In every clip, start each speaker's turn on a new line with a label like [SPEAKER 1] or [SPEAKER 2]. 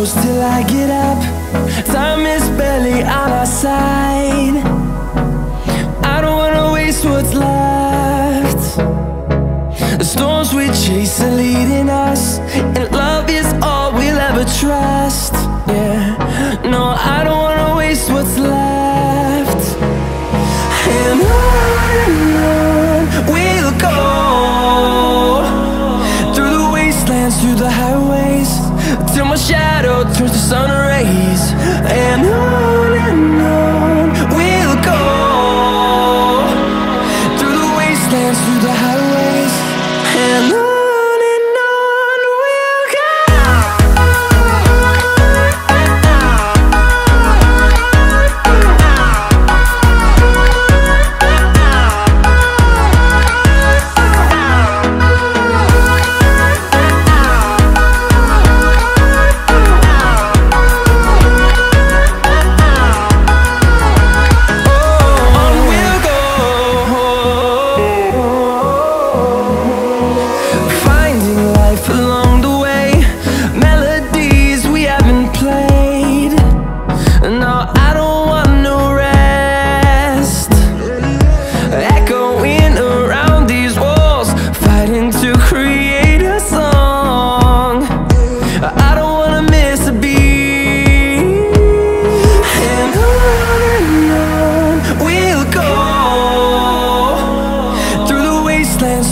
[SPEAKER 1] close till I get up. Time is barely on our side. I don't wanna waste what's left. The storms we chase are leading us, and love is all we'll ever trust. Yeah, no, I don't wanna waste what's left. And on we'll go, through the wastelands, through the highways, till my shadow turns to sun rays. And on we'll go, through the wastelands, through the highways, and on.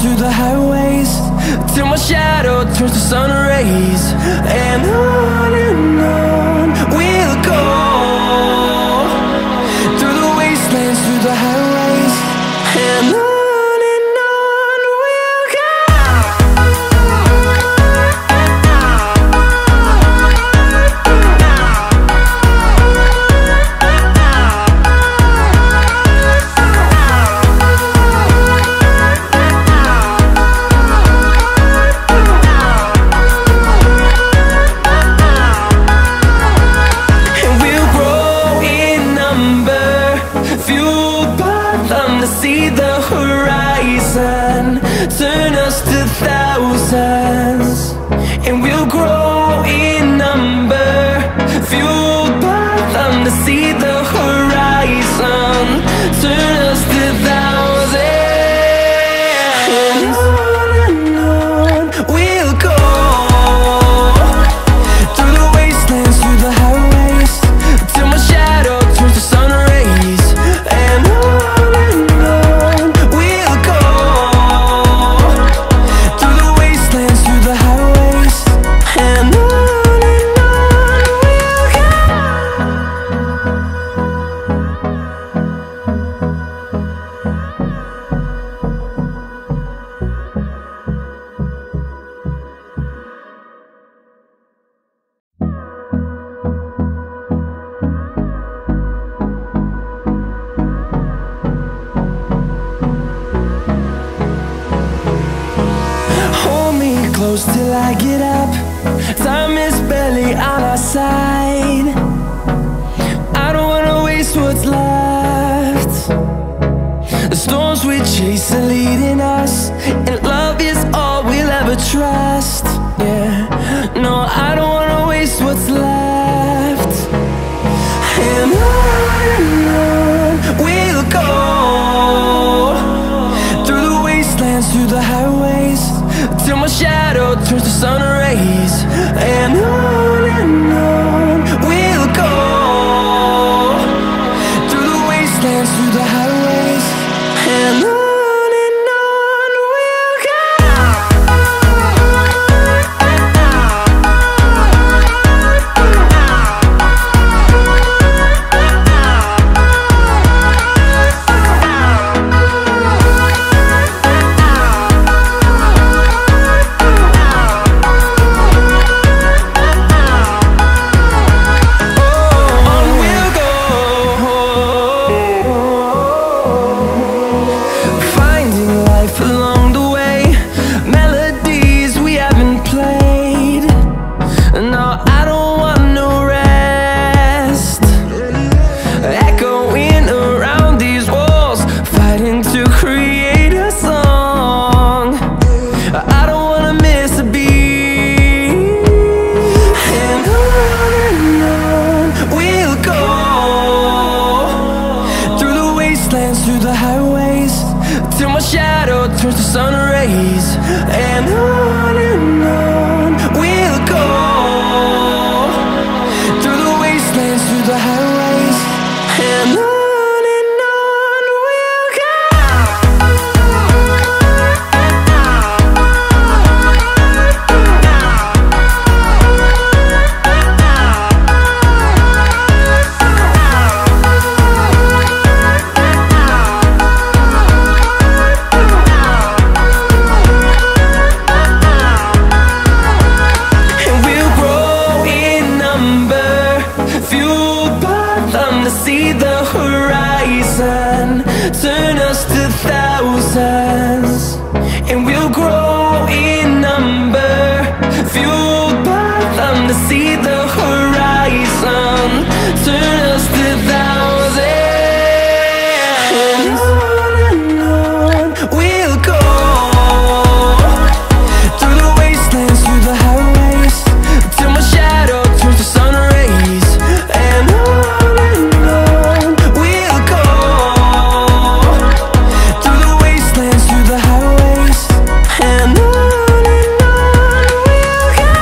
[SPEAKER 1] Through the highways, till my shadow turns to sun rays. And on we'll go, through the wastelands, through the highways, and on. See the horizon turn us to thousands, and we'll grow in number, fueled by them. To see the horizon turn us to thousands, and on we'll go, through the wastelands, through the highways, till my shadow turns to sun rays. And close till I get up. Time is barely on our side. I don't wanna waste what's left. The storms we chase are leading us, and love is all we'll ever trust. Yeah, no, I don't wanna waste what's left. And on we'll go, through the wastelands, through the highways, till my shadow turns to sun rays. And on we'll go, through the wastelands, through the highways, and on. and on we'll go. And we'll grow in number, fueled by them to see the horizon, turn us to thousands. And we'll grow in number, fueled by them to see the horizon, turn us to thousands. And on we'll go, through the wastelands, through the highways, till my shadow turns to sun rays. And on we'll go, through the wastelands, through the highways, and on we'll go.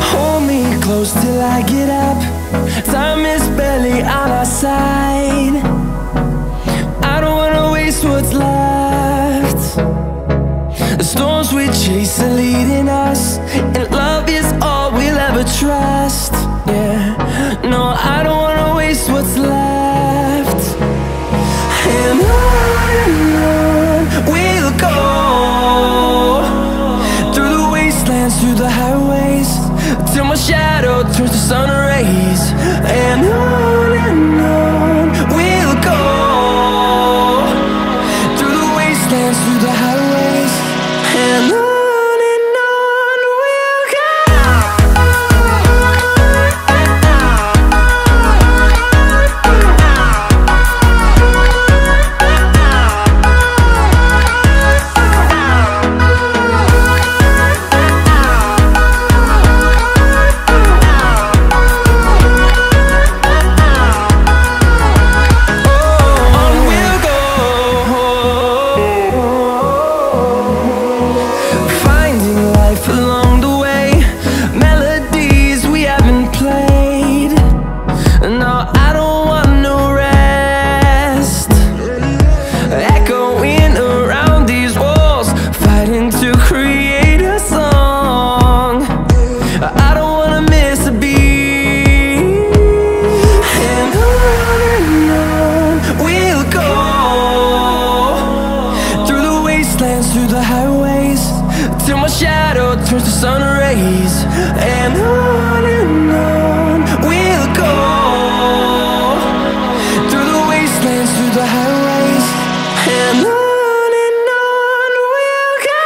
[SPEAKER 1] Hold me close till I get up. Time is barely on our side. I don't wanna waste what's left. The storms we chase are leading us, and love is all we'll ever trust. Yeah, no, I don't wanna waste what's left. And on we'll go, through the wastelands, through the highways, till my shadow turns to sun rays. And on we'll go, through the wastelands, through the highways, and on we'll go. Finding life along the way, melodies we haven't played. No, I don't want no rest. Echoing around these walls, fighting to create a song. I don't wanna miss a beat. And on we'll go, through the wastelands, through the highways, till my shadow turns to sun rays. And on we'll go, through the wastelands, through the highways, and on we'll go.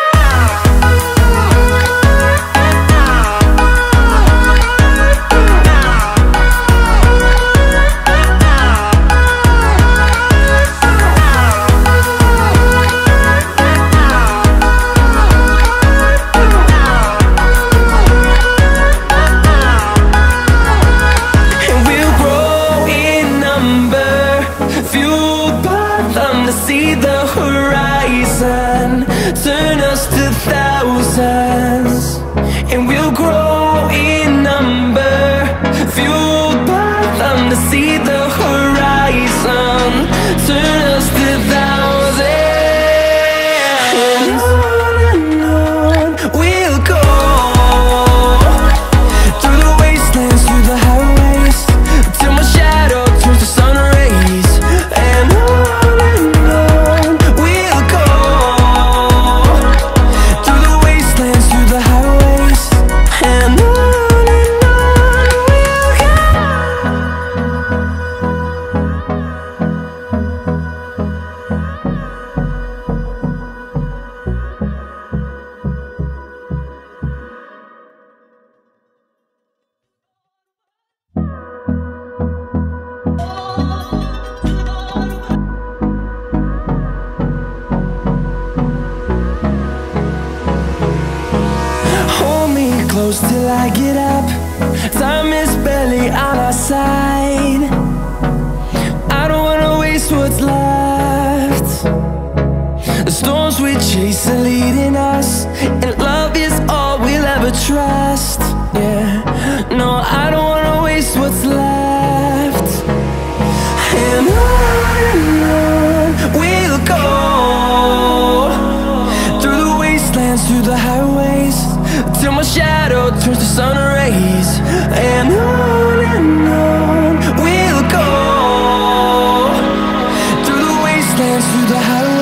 [SPEAKER 1] close till I get up. Time is barely on our side. I don't wanna waste what's left. The storms we chase are leading us, and love is all we'll ever trust. Yeah, no, I don't wanna waste what's left. And on we'll go, through the wastelands, through the highways, till my shadow turns to sun rays. And on we'll go, through the wastelands, through the highways.